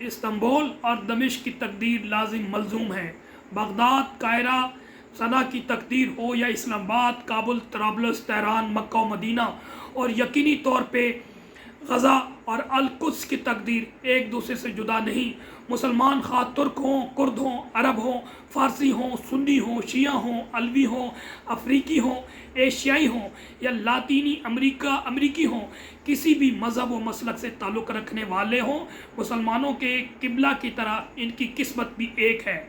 Istanbul اور دمشق کی تقدیر لازم ملزوم ہے۔ بغداد، قاہرہ، صنعا کی تقدیر ہو یا اسلام آباد، کابل، طرابلس، تہران، مکہ و مدینہ، اور یقینی طور پہ غزہ اور القدس کی تقدیر ایک دوسرے سے جدا نہیں۔ مسلمان خواہ ترک ہوں، کرد ہوں، عرب ہوں، فارسی ہوں، سنی ہوں، شیعہ ہوں، علوی ہوں، افریقی ہوں، ایشیائی ہوں یا لاطینی امریکی ہوں، کسی بھی مذہب و مسلک سے تعلق رکھنے والے ہوں، مسلمانوں کے قبلہ کی طرح ان کی قسمت بھی ایک ہے۔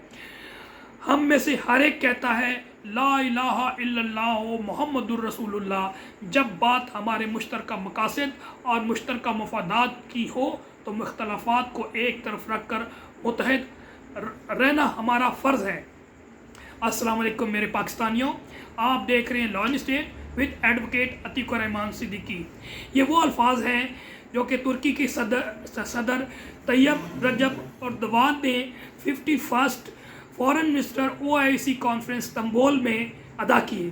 ہم میں سے ہر ایک کہتا ہے لا الہ الا اللہ محمد الرسول اللہ۔ جب بات ہمارے مشترکہ مقاصد اور مشترکہ مفادات کی ہو تو اختلافات کو ایک طرف رکھ کر متحد رہنا ہمارا فرض ہے۔ السلام علیکم میرے پاکستانیوں، آپ دیکھ رہے ہیں law and state with advocate Atiq Ur-Rahman Siddiqui. یہ وہ الفاظ ہیں جو کہ ترکی کے صدر طیب رجب اردوغان نے 51 foreign minister OIC conference Istanbul میں ادا کیے۔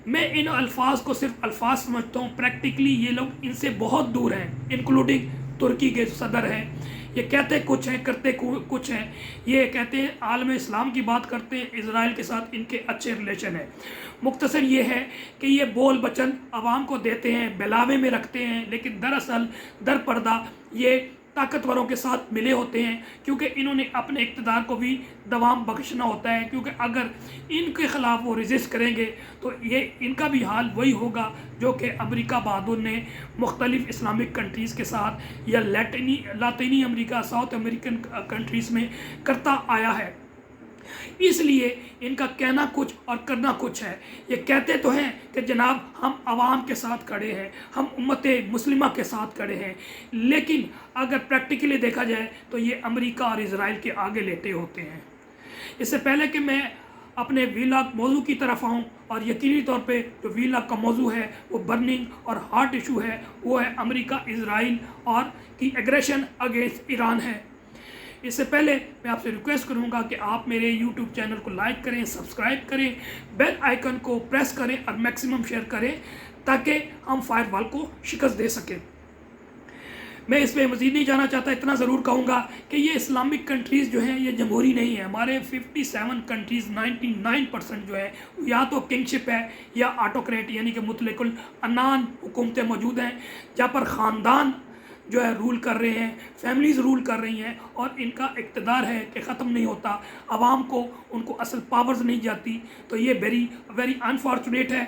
میں ان الفاظ کو صرف الفاظ سمجھتا ہوں، پریکٹیکلی یہ لوگ ان سے بہت دور ہیں، انکلوڈنگ ترکی کے صدر ہیں۔ یہ کہتے کچھ ہیں، کرتے کچھ ہیں۔ یہ کہتے ہیں عالم اسلام کی بات کرتے ہیں، اسرائیل کے ساتھ ان کے اچھے ریلیشن ہیں۔ مختصر یہ ہے کہ یہ بول بچن عوام کو دیتے ہیں، بہلاوے میں رکھتے ہیں، لیکن دراصل در پردہ یہ طاقتوروں کے ساتھ ملے ہوتے ہیں، کیونکہ انہوں نے اپنے اقتدار کو بھی دوام بخشنا ہوتا ہے، کیونکہ اگر ان کے خلاف وہ ریزسٹ کریں گے تو یہ ان کا بھی حال وہی ہوگا جو کہ امریکہ بہادر نے مختلف اسلامک کنٹریز کے ساتھ یا لاطینی امریکہ، ساؤتھ امریکن کنٹریز میں کرتا آیا ہے۔ اس لیے ان کا کہنا کچھ اور کرنا کچھ ہے۔ یہ کہتے تو ہیں کہ جناب ہم عوام کے ساتھ کھڑے ہیں، ہم امت مسلمہ کے ساتھ کھڑے ہیں، لیکن اگر پریکٹیکلی دیکھا جائے تو یہ امریکہ اور اسرائیل کے آگے لیٹے ہوتے ہیں۔ اس سے پہلے کہ میں اپنے ویلاگ موضوع کی طرف آؤں، اور یقینی طور پہ جو ویلاگ کا موضوع ہے وہ برننگ اور ہارٹ ایشو ہے، وہ ہے امریکہ اسرائیل اور کی ایگریشن اگینسٹ ایران ہے۔ اس سے پہلے میں آپ سے ریکویسٹ کروں گا کہ آپ میرے یوٹیوب چینل کو لائک کریں، سبسکرائب کریں، بیل آئیکن کو پریس کریں اور میکسیمم شیئر کریں تاکہ ہم فائر وال کو شکست دے سکیں۔ میں اس میں مزید نہیں جانا چاہتا، اتنا ضرور کہوں گا کہ یہ اسلامک کنٹریز جو ہیں یہ جمہوری نہیں ہیں۔ ہمارے 57 کنٹریز 99% جو ہے یا تو کنگشپ ہے یا آٹوکریٹ یعنی کہ مطلق العنان حکومتیں موجود ہیں، جہاں پر خاندان جو ہے رول کر رہے ہیں، فیملیز رول کر رہی ہیں، اور ان کا اقتدار ہے کہ ختم نہیں ہوتا، عوام کو ان کو اصل پاورز نہیں جاتی۔ تو یہ ویری انفارچونیٹ ہے۔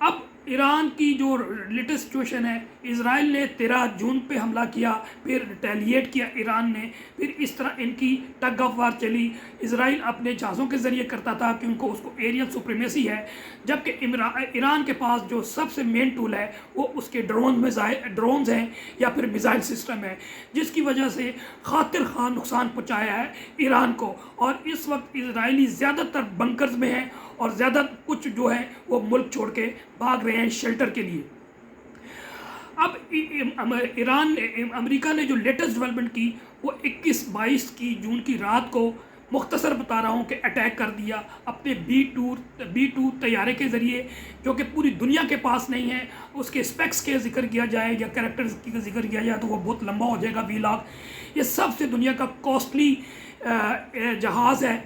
اب ایران کی جو لیٹسٹ سچویشن ہے، اسرائیل نے 13 جون پہ حملہ کیا، پھر ریٹیلیٹ کیا ایران نے، پھر اس طرح ان کی ٹگ آف وار چلی۔ اسرائیل اپنے جہازوں کے ذریعے کرتا تھا کہ ان کو اس کو ایریل سپریمیسی ہے، جبکہ ایران کے پاس جو سب سے مین ٹول ہے وہ اس کے ڈرونز ہیں یا پھر میزائل سسٹم ہے، جس کی وجہ سے خاطر خواہ نقصان پہنچایا ہے ایران کو۔ اور اس وقت اسرائیلی زیادہ تر بنکرز میں ہیں اور زیادہ کچھ جو ہے وہ ملک چھوڑ کے بھاگ رہے ہیں شیلٹر کے لیے۔ اب امریکہ نے جو لیٹسٹ ڈیولپمنٹ کی وہ 21-22 کی جون کی رات کو، مختصر بتا رہا ہوں کہ اٹیک کر دیا اپنے B-2 طیارے کے ذریعے، جو کہ پوری دنیا کے پاس نہیں ہے۔ اس کے اسپیکس کے ذکر کیا جائے یا کریکٹرز کا ذکر کیا جائے تو وہ بہت لمبا ہو جائے گا ویلاگ۔ یہ سب سے دنیا کا کاسٹلی جہاز ہے،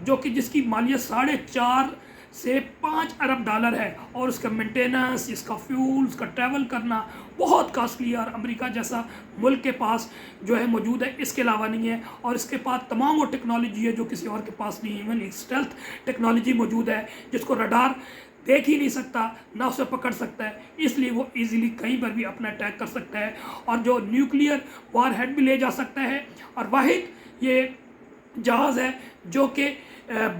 جو کہ جس کی مالیت 4.5 سے 5 ارب ڈالر ہے، اور اس کا مینٹیننس، اس کا فیول، اس کا ٹریول کرنا بہت کاسٹلی ہے، اور امریکہ جیسا ملک کے پاس جو ہے موجود ہے، اس کے علاوہ نہیں ہے۔ اور اس کے پاس تمام وہ ٹیکنالوجی ہے جو کسی اور کے پاس نہیں ہے، ایون ایک اسٹیلتھ ٹیکنالوجی موجود ہے جس کو رڈار دیکھ ہی نہیں سکتا، نہ اسے پکڑ سکتا ہے، اس لیے وہ ایزیلی کہیں پر بھی اپنا اٹیک کر سکتا ہے، اور جو نیوکلیئر وار ہیڈ بھی لے جا سکتا ہے۔ اور واحد یہ جہاز ہے جو کہ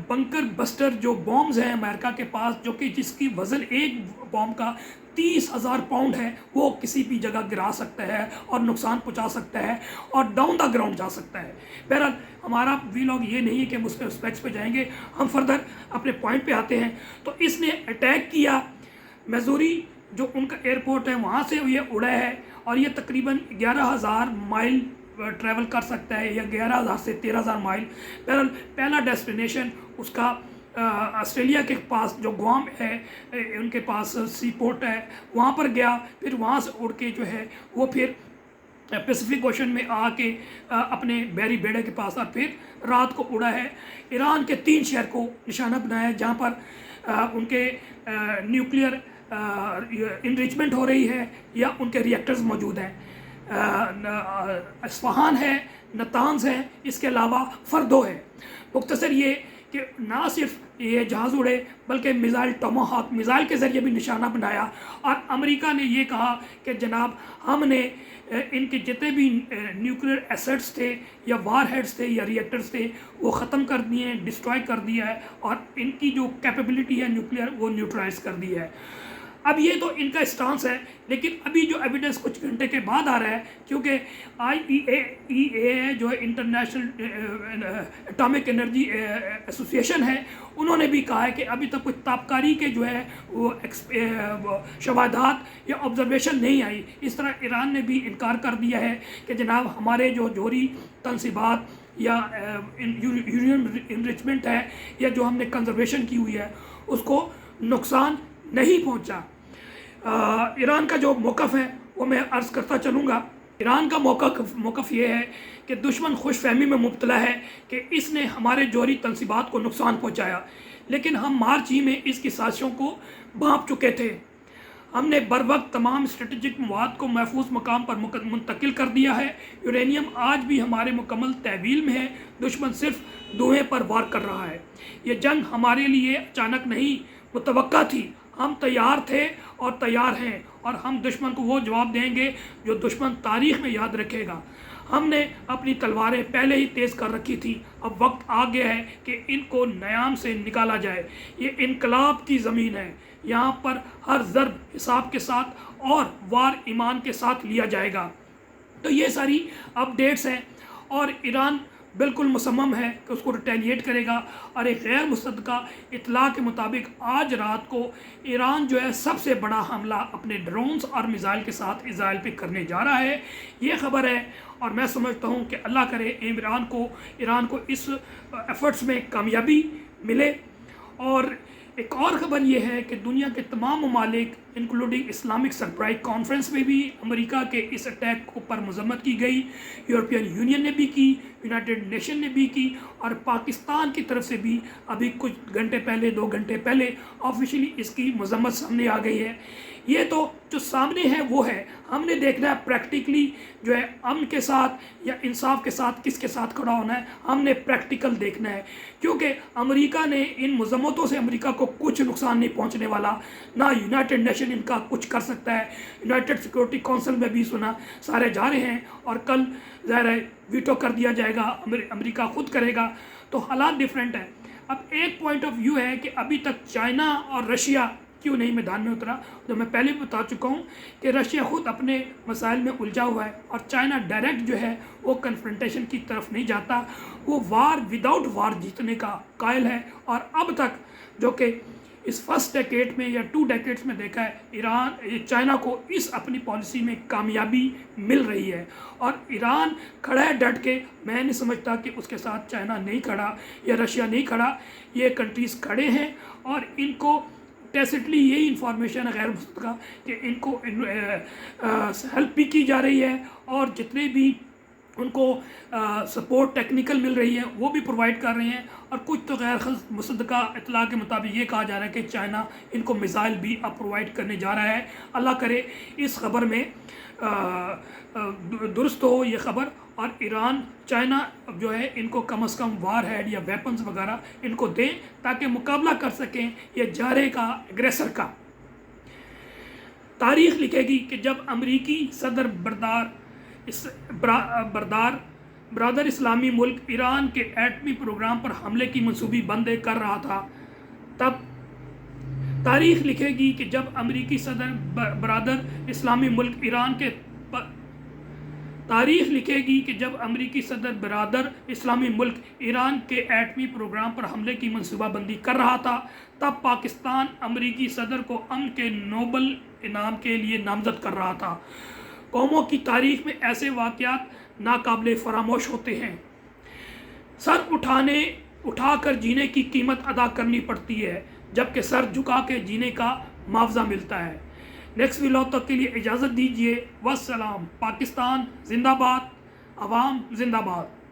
بنکر بسٹر جو بومز ہیں امریکہ کے پاس، جو کہ جس کی وزن ایک بوم کا 30,000 پاؤنڈ ہے، وہ کسی بھی جگہ گرا سکتا ہے اور نقصان پہنچا سکتا ہے اور ڈاؤن دا گراؤنڈ جا سکتا ہے۔ بہرحال ہمارا ویلاگ یہ نہیں ہے کہ ہم اس پہ اسپیکس پہ جائیں گے، ہم فردر اپنے پوائنٹ پہ آتے ہیں۔ تو اس نے اٹیک کیا میزوری جو ان کا ایئرپورٹ ہے، وہاں سے یہ اڑا ہے، اور یہ تقریباً 11,000 مائل ٹریول کر سکتا ہے، یا 11,000 سے 13,000 مائل۔ بہرحال پہلا ڈیسٹینیشن اس کا آسٹریلیا کے پاس جو گوام ہے، ان کے پاس سی پورٹ ہے، وہاں پر گیا، پھر وہاں سے اڑ کے جو ہے وہ پھر پیسیفک اوشن میں آ کے اپنے بحری بیڑے کے پاس اور پھر رات کو اڑا ہے۔ ایران کے 3 شہر کو نشانہ بنایا ہے جہاں پر ان کے نیوکلیئر انریچمنٹ ہو رہی ہے یا ان کے ریئیکٹرز موجود ہیں۔ اصفہان ہے، نتانز ہے، اس کے علاوہ فردو ہے۔ مختصر یہ کہ نہ صرف یہ جہاز اڑے بلکہ میزائل ٹوماہاک میزائل کے ذریعے بھی نشانہ بنایا، اور امریکہ نے یہ کہا کہ جناب ہم نے ان کے جتنے بھی نیوکلیئر ایسٹس تھے یا وار ہیڈز تھے یا ریئیکٹرز تھے وہ ختم کر دیے ہیں، ڈسٹروائے کر دیا ہے، اور ان کی جو کیپیبلٹی ہے نیوکلیئر وہ نیوٹرلائز کر دی ہے۔ اب یہ تو ان کا اسٹانس ہے، لیکن ابھی جو ایویڈنس کچھ گھنٹے کے بعد آ رہا ہے، کیونکہ IAEA جو ہے انٹرنیشنل اٹامک انرجی ایسوسیشن ہے، انہوں نے بھی کہا ہے کہ ابھی تک کچھ تابکاری کے جو ہے وہ شواہدات یا آبزرویشن نہیں آئی۔ اس طرح ایران نے بھی انکار کر دیا ہے کہ جناب ہمارے جو جوہری تنصیبات یا یورینیم انریچمنٹ ہے یا جو ہم نے کنزرویشن کی ہوئی ہے اس کو نقصان نہیں پہنچا۔ ایران کا جو موقف ہے وہ میں عرض کرتا چلوں گا۔ ایران کا موقف یہ ہے کہ دشمن خوش فہمی میں مبتلا ہے کہ اس نے ہمارے جوہری تنصیبات کو نقصان پہنچایا، لیکن ہم مارچ ہی میں اس کی سازشوں کو بھانپ چکے تھے۔ ہم نے بروقت تمام اسٹریٹجک مواد کو محفوظ مقام پر منتقل کر دیا ہے۔ یورینیم آج بھی ہمارے مکمل تحویل میں ہے، دشمن صرف دوہیں پر وار کر رہا ہے۔ یہ جنگ ہمارے لیے اچانک نہیں متوقع تھی، ہم تیار تھے اور تیار ہیں، اور ہم دشمن کو وہ جواب دیں گے جو دشمن تاریخ میں یاد رکھے گا۔ ہم نے اپنی تلواریں پہلے ہی تیز کر رکھی تھی، اب وقت آ گیا ہے کہ ان کو نیام سے نکالا جائے۔ یہ انقلاب کی زمین ہے، یہاں پر ہر ضرب حساب کے ساتھ اور وار ایمان کے ساتھ لیا جائے گا۔ تو یہ ساری اپڈیٹس ہیں، اور ایران بالکل مصمم ہے کہ اس کو ریٹیلیٹ کرے گا، اور ایک غیر مصدقہ اطلاع کے مطابق آج رات کو ایران جو ہے سب سے بڑا حملہ اپنے ڈرونز اور میزائل کے ساتھ اسرائیل پہ کرنے جا رہا ہے۔ یہ خبر ہے، اور میں سمجھتا ہوں کہ اللہ کرے ایران کو اس ایفرٹس میں کامیابی ملے۔ اور ایک اور خبر یہ ہے کہ دنیا کے تمام ممالک انکلوڈنگ اسلامک سربراہ کانفرنس میں بھی امریکہ کے اس اٹیک پر مذمت کی گئی، یورپین یونین نے بھی کی، یونائٹڈ نیشن نے بھی کی، اور پاکستان کی طرف سے بھی ابھی کچھ گھنٹے پہلے 2 گھنٹے پہلے آفیشلی اس کی مذمت سامنے آ گئی ہے۔ یہ تو جو سامنے ہے وہ ہے، ہم نے دیکھنا ہے پریکٹیکلی جو ہے امن کے ساتھ یا انصاف کے ساتھ کس کے ساتھ کھڑا ہونا ہے، ہم نے پریکٹیکل دیکھنا ہے، کیونکہ امریکہ نے ان مذمتوں سے امریکہ کو کچھ نقصان نہیں پہنچنے والا، نہ یونائٹڈ نیشن ان کا کچھ کر سکتا ہے۔ یونائٹڈ سیکورٹی کونسل میں بھی سنا سارے جا رہے ہیں، اور کل ظاہر ہے ویٹو کر دیا جائے گا، امریکہ خود کرے گا، تو حالات ڈیفرنٹ ہیں۔ اب ایک پوائنٹ آف ویو ہے کہ ابھی تک چائنا اور رشیا کیوں نہیں میدان میں اترا، جو میں پہلے بھی بتا چکا ہوں کہ رشیا خود اپنے مسائل میں الجھا ہوا ہے، اور چائنا ڈائریکٹ جو ہے وہ کنفرنٹیشن کی طرف نہیں جاتا، وہ وار وداؤٹ وار جیتنے کا قائل ہے۔ اور اب تک جو کہ اس فرسٹ ڈیکیڈ میں یا 2 ڈیکیڈز میں دیکھا ہے، چائنا کو اس اپنی پالیسی میں کامیابی مل رہی ہے، اور ایران کھڑا ہے ڈٹ کے۔ میں نہیں سمجھتا کہ اس کے ساتھ چائنا نہیں کھڑا یا رشیا نہیں کھڑا، یہ کنٹریز کھڑے ہیں، اور ان کو ٹیسٹلی یہی انفارمیشن ہے غیر مصدقہ کہ ان کو ہیلپ بھی کی جا رہی ہے، اور جتنے بھی ان کو سپورٹ ٹیکنیکل مل رہی ہے وہ بھی پرووائڈ کر رہے ہیں، اور کچھ تو غیر مصدقہ اطلاع کے مطابق یہ کہا جا رہا ہے کہ چائنا ان کو میزائل بھی اب پرووائڈ کرنے جا رہا ہے۔ اللہ کرے اس خبر میں درست ہو یہ خبر، اور ایران چائنا جو ہے ان کو کم از کم وار ہیڈ یا ویپنز وغیرہ ان کو دیں تاکہ مقابلہ کر سکیں یہ جارے کا ایگریسر کا۔ تاریخ لکھے گی کہ جب امریکی صدر برادر اسلامی ملک ایران کے ایٹمی پروگرام پر حملے کی منصوبی بندی کر رہا تھا، تب تاریخ لکھے گی کہ جب امریکی صدر برادر اسلامی ملک ایران کے ایٹمی پروگرام پر حملے کی منصوبہ بندی کر رہا تھا، تب پاکستان امریکی صدر کو امن کے نوبل انعام کے لیے نامزد کر رہا تھا۔ قوموں کی تاریخ میں ایسے واقعات ناقابل فراموش ہوتے ہیں۔ سر اٹھا کر جینے کی قیمت ادا کرنی پڑتی ہے، جبکہ سر جھکا کے جینے کا معاوضہ ملتا ہے۔ نیکسٹ ولاگ تک کے لیے اجازت دیجیے، والسلام۔ پاکستان زندہ باد، عوام زندہ باد۔